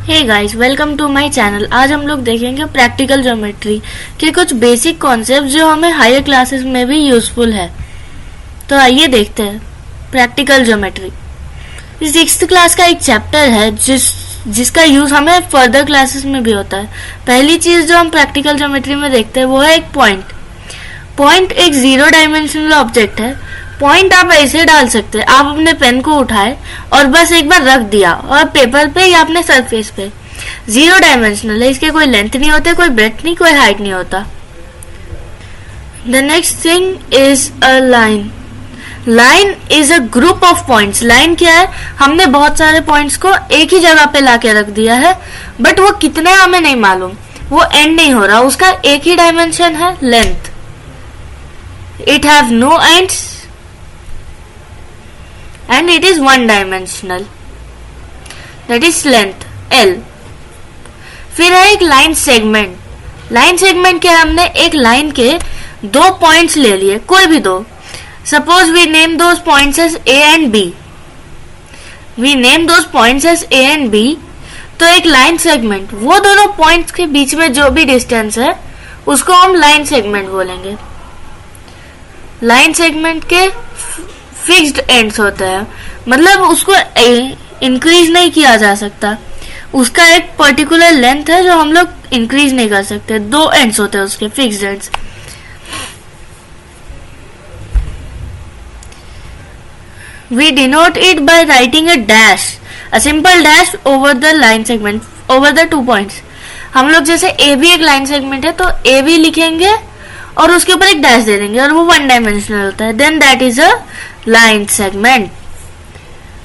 Hey guys, welcome to my channel. आज हम लोग देखेंगे प्रैक्टिकल ज्योमेट्री के कुछ बेसिक कॉन्सेप्ट जो हमें हायर क्लासेस में भी यूजफुल है। तो आइए देखते हैं प्रैक्टिकल ज्योमेट्री। इस 6th क्लास का एक चैप्टर है जिसका यूज हमें फर्दर क्लासेस में भी होता है। पहली चीज जो हम प्रैक्टिकल ज्योमेट्री में देखते हैं वो है एक पॉइंट। पॉइंट एक 0 डायमेंशनल ऑब्जेक्ट है। पॉइंट आप ऐसे डाल सकते हैं, आप अपने पेन को उठाए और बस एक बार रख दिया और पेपर पे या अपने सरफेस पे। 0 डायमेंशनल है, इसके कोई लेंथ नहीं होते, कोई ब्रेड्थ नहीं, कोई हाइट नहीं होता। The next thing is a line. Line is a group of points. Line क्या है? हमने बहुत सारे पॉइंट्स को एक ही जगह पे लाके रख दिया है, बट वो कितने हमें नहीं मालूम, वो एंड नहीं हो रहा, उसका एक ही डायमेंशन है, length. It have no ends and it is one dimensional, that is length L। फिर है एक लाइन सेगमेंट। लाइन सेगमेंट क्या है? हमने एक लाइन के 2 पॉइंट्स ले लिए, कोई भी 2। Suppose we name those points as A and B। We name those points as A and B। तो एक लाइन सेगमेंट, वो दोनों पॉइंट्स के बीच में जो भी डिस्टेंस है उसको हम लाइन सेगमेंट बोलेंगे। लाइन सेगमेंट के फिक्स्ड एंड्स होते हैं, मतलब उसको इंक्रीज नहीं किया जा सकता। उसका एक पर्टिकुलर लेंथ है जो हम लोग इंक्रीज नहीं कर सकते। 2 एंड्स होते हैं उसके, fixed ends. We denote it by writing a dash, a simple dash over the line segment, over the 2 points. हम लोग जैसे ए भी एक लाइन सेगमेंट है तो ए भी लिखेंगे और उसके ऊपर एक डैश दे देंगे और वो 1 डायमेंशनल होता है। Then that is a line segment.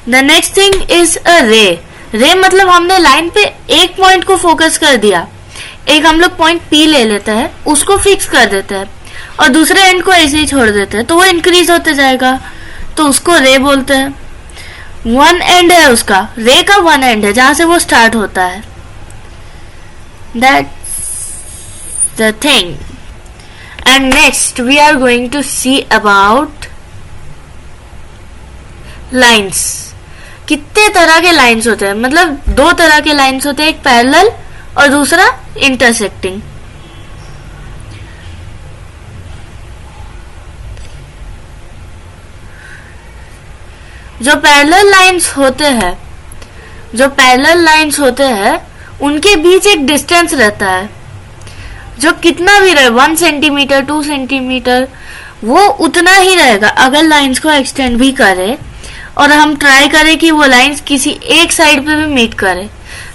The next thing is a ray. Ray मतलब हमने लाइन पे एक पॉइंट को फोकस कर दिया। एक हम लोग पॉइंट P ले लेते हैं, उसको फिक्स कर देते हैं और दूसरे एंड को ऐसे ही छोड़ देते हैं, तो वो इंक्रीज होते जाएगा, तो उसको रे बोलते हैं। 1 एंड है उसका, रे का 1 एंड है जहां से वो स्टार्ट होता है। That's the thing. And next we are going to see about lines। कितने तरह के लाइन्स होते हैं? मतलब 2 तरह के लाइन्स होते हैं, एक पैरेलल और दूसरा इंटरसेक्टिंग। जो पैरेलल लाइन्स होते हैं उनके बीच एक डिस्टेंस रहता है जो कितना भी रहे, 1 सेंटीमीटर 2 सेंटीमीटर, वो उतना ही रहेगा। अगर लाइंस को एक्सटेंड भी करे और हम ट्राई करें कि वो लाइंस किसी एक साइड पे भी मीट करे,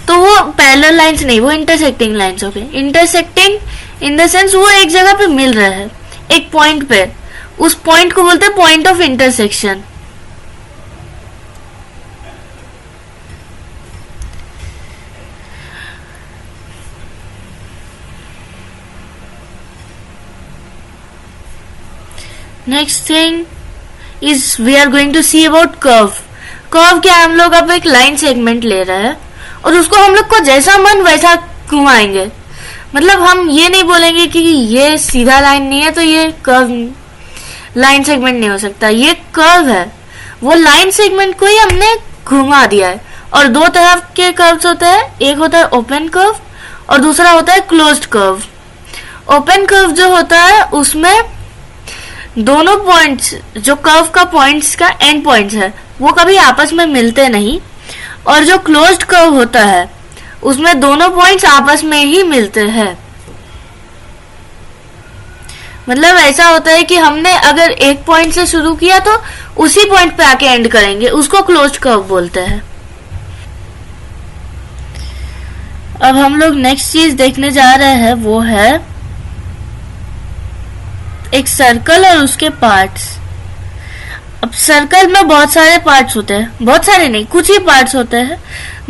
तो वो पैरेलल लाइंस नहीं, वो इंटरसेक्टिंग लाइंस हो गए। इंटरसेक्टिंग इन द सेंस वो एक जगह पे मिल रहे हैं, एक पॉइंट पे। उस पॉइंट को बोलते हैं point of intersection. Next thing is we are going to see about curve. Curve क्या है? हम लोग अब एक लाइन सेगमेंट ले रहे हैं और उसको हम लोग को जैसा मन वैसा घुमाएंगे। मतलब हम ये नहीं बोलेंगे कि ये सीधा लाइन नहीं है तो ये कर्व लाइन सेगमेंट नहीं हो सकता। ये कर्व है, वो लाइन सेगमेंट को ही हमने घुमा दिया है। और 2 तरह के कर्व्स होते हैं, एक होता है ओपन कर्व और दूसरा होता है क्लोज्ड कर्व। ओपन कर्व जो होता है उसमें दोनों पॉइंट्स, जो कर्व का पॉइंट्स का एंड पॉइंट्स है, वो कभी आपस में मिलते नहीं। और जो क्लोज्ड कर्व होता है उसमें दोनों पॉइंट्स आपस में ही मिलते हैं। मतलब ऐसा होता है कि हमने अगर एक पॉइंट से शुरू किया तो उसी पॉइंट पे आके एंड करेंगे, उसको क्लोज्ड कर्व बोलते हैं। अब हम लोग नेक्स्ट चीज देखने जा रहे हैं, वो है एक सर्कल और उसके पार्ट्स। अब सर्कल में बहुत सारे पार्ट्स होते हैं, बहुत सारे नहीं, कुछ ही पार्ट्स होते हैं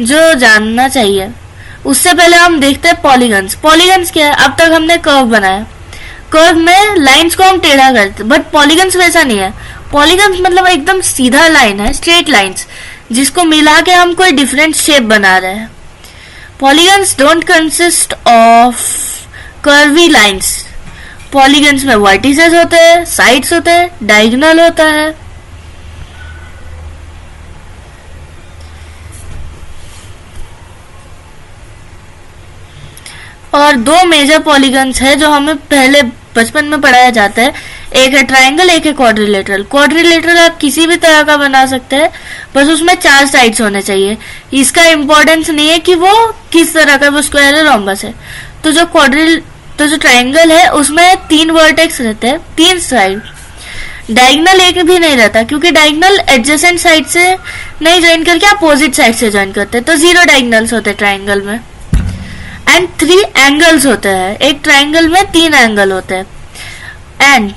जो जानना चाहिए। उससे पहले हम देखते हैं पॉलीगन्स। पॉलीगन्स क्या है? अब तक हमने कर्व बनाया, कर्व में लाइंस को हम टेढ़ा करते, बट पॉलीगन्स वैसा नहीं है। पॉलीगन्स मतलब एकदम सीधा लाइन है, स्ट्रेट लाइंस, जिसको मिला के हम कोई डिफरेंट शेप बना रहे हैं। Polygons don't consist of curvy lines. Polygons में वर्टिसेस होते हैं, साइड्स होते हैं, डायगोनल होता है। और दो मेजर पॉलीगन्स है जो हमें पहले बचपन में पढ़ाया जाता है, एक है ट्राइंगल, एक है क्वाड्रिलेटरल। क्वाड्रिलेटरल आप किसी भी तरह का बना सकते हैं, बस उसमें 4 साइड्स होने चाहिए। इसका इम्पोर्टेंस नहीं है कि वो किस तरह का, वो स्क्वायर है, रोम्बस है। तो जो ट्राइंगल है उसमें 3 वर्टेक्स रहते हैं, 3 साइड। डायगोनल एक भी नहीं रहता, क्योंकि डायगोनल एडजेसेंट साइड से नहीं ज्वाइन करके अपोजिट साइड से ज्वाइन करते हैं, तो 0 डायगोनल्स होते हैं ट्राइंगल में। एंड 3 एंगल्स होते हैं, एक ट्राइंगल में 3 एंगल होते हैं। एंड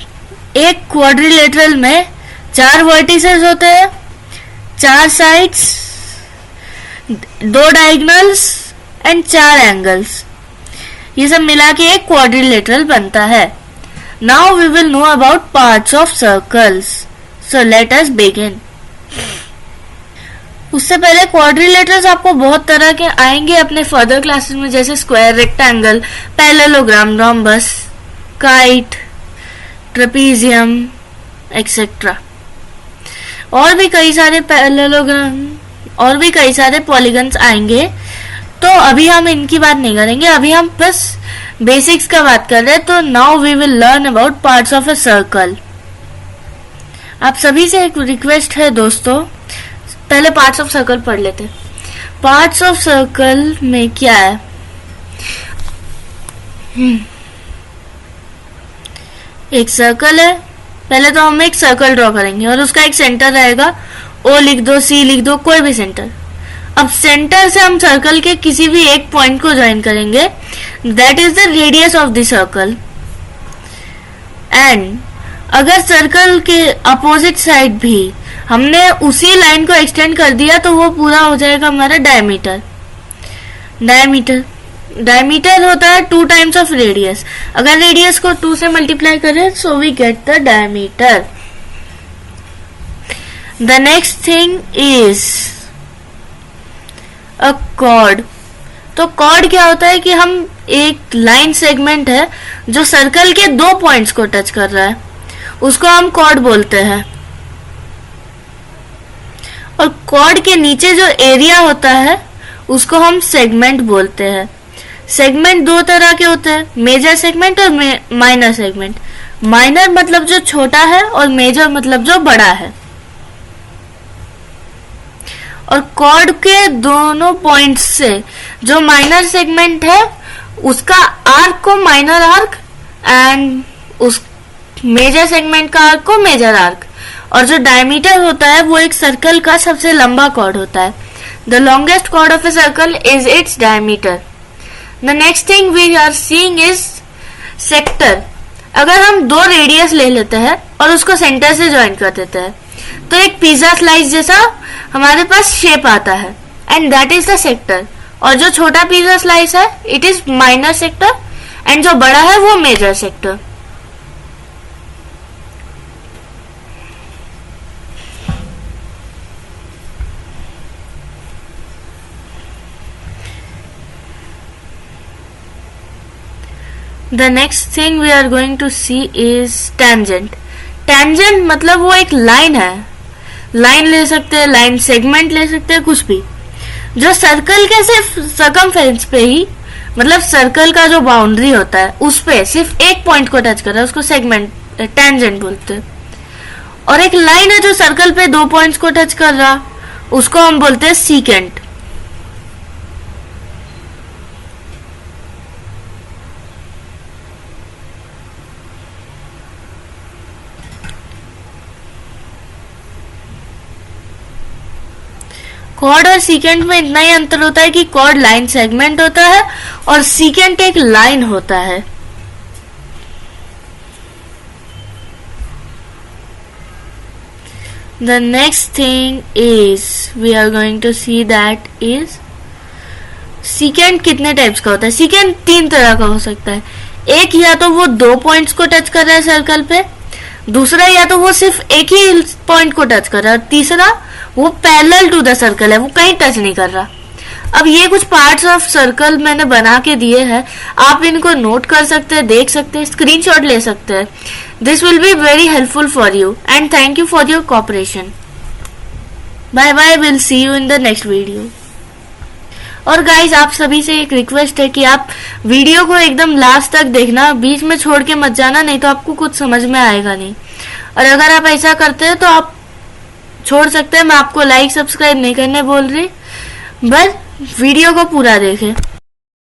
एक क्वाड्रिलेटरल में 4 वर्टिसेस होते हैं, 4 साइड्स, 2 डायगोनल्स एंड 4 एंगल्स। ये सब मिला के एक क्वाड्रिलेटरल बनता है। Now we will know about parts of circles, so let us begin. उससे पहले क्वाड्रिलेटरल्स आपको बहुत तरह के आएंगे अपने फर्दर क्लासेस में, जैसे square, rectangle, parallelogram, rhombus, kite, trapezium etcetera. और भी कई सारे पैरेललोग्राम और भी कई सारे पॉलीगन्स आएंगे, तो अभी हम इनकी बात नहीं करेंगे, अभी हम बस बेसिक्स का बात कर रहे हैं। तो now we will learn about parts of a circle. आप सभी से एक रिक्वेस्ट है दोस्तों, पहले पार्ट्स ऑफ सर्कल पढ़ लेते। पार्ट्स ऑफ सर्कल में क्या है? एक सर्कल है, पहले तो हम एक सर्कल ड्रॉ करेंगे और उसका एक सेंटर रहेगा, ओ लिख दो, सी लिख दो, कोई भी सेंटर। अब सेंटर से हम सर्कल के किसी भी एक पॉइंट को ज्वाइन करेंगे, that is the radius of the circle. And अगर सर्कल के अपोजिट साइड भी हमने उसी लाइन को एक्सटेंड कर दिया तो वो पूरा हो जाएगा हमारा डायमीटर। डायमीटर होता है 2 टाइम्स ऑफ रेडियस। अगर रेडियस को 2 से मल्टीप्लाई करें so we get the diameter. The next thing is a chord. तो कॉर्ड क्या होता है कि हम एक लाइन सेगमेंट है जो सर्कल के 2 पॉइंट्स को टच कर रहा है, उसको हम कॉर्ड बोलते हैं। और कॉर्ड के नीचे जो एरिया होता है उसको हम सेगमेंट बोलते हैं। सेगमेंट 2 तरह के होते हैं, मेजर सेगमेंट और माइनर सेगमेंट। माइनर मतलब जो छोटा है और मेजर मतलब जो बड़ा है। और कॉर्ड के दोनों पॉइंट्स से जो माइनर सेगमेंट है उसका आर्क को माइनर आर्क एंड उस मेजर सेगमेंट का आर्क को मेजर आर्क। और जो डायमीटर होता है वो एक सर्कल का सबसे लंबा कॉर्ड होता है। The longest chord of a circle is its diameter. The next thing we are seeing is sector. अगर हम 2 रेडियस ले लेते हैं और उसको सेंटर से ज्वाइन कर देते हैं तो एक पिज्जा स्लाइस जैसा हमारे पास शेप आता है, and that is the sector. और जो छोटा पिज्जा स्लाइस है it is minor sector, and जो बड़ा है वो major sector. The next thing we are going to see is tangent. Tangent मतलब वो एक लाइन है, लाइन ले सकते हैं, लाइन सेगमेंट ले सकते हैं, कुछ भी जो सर्कल के सिर्फ सर्कमफेरेंस पे ही, मतलब सर्कल का जो बाउंड्री होता है उस पे सिर्फ एक पॉइंट को टच कर रहा है, उसको सेगमेंट टेंजेंट बोलते हैं। और एक लाइन है जो सर्कल पे 2 पॉइंट्स को टच कर रहा, उसको हम बोलते हैं सीकेंट। कॉर्ड और सीकेंट में इतना ही अंतर होता है कि कॉर्ड लाइन सेगमेंट होता है और सीकेंट एक लाइन होता है। The next thing is we are going to see that is secant कितने टाइप्स का होता है। सीकेंट 3 तरह का हो सकता है। एक या तो वो 2 पॉइंट्स को टच कर रहा है सर्कल पे, दूसरा या तो वो सिर्फ एक ही पॉइंट को टच कर रहा है, और तीसरा वो पैरेलल टू द सर्कल है, वो कहीं टच नहीं कर रहा। अब ये कुछ पार्ट्स ऑफ सर्कल मैंने बना के दिए हैं, आप इनको नोट कर सकते हैं, देख सकते हैं, स्क्रीनशॉट ले सकते हैं। This will be very helpful for you and thank you for your cooperation. Bye bye, will see you in the next video. और गाइस आप सभी से एक रिक्वेस्ट है कि आप वीडियो को एकदम लास्ट तक देखना, बीच में छोड़ के मत जाना, नहीं तो आपको कुछ समझ में आएगा नहीं। और अगर आप ऐसा करते हैं तो आप छोड़ सकते हैं, मैं आपको लाइक सब्सक्राइब नहीं करने बोल रही, बस वीडियो को पूरा देखें।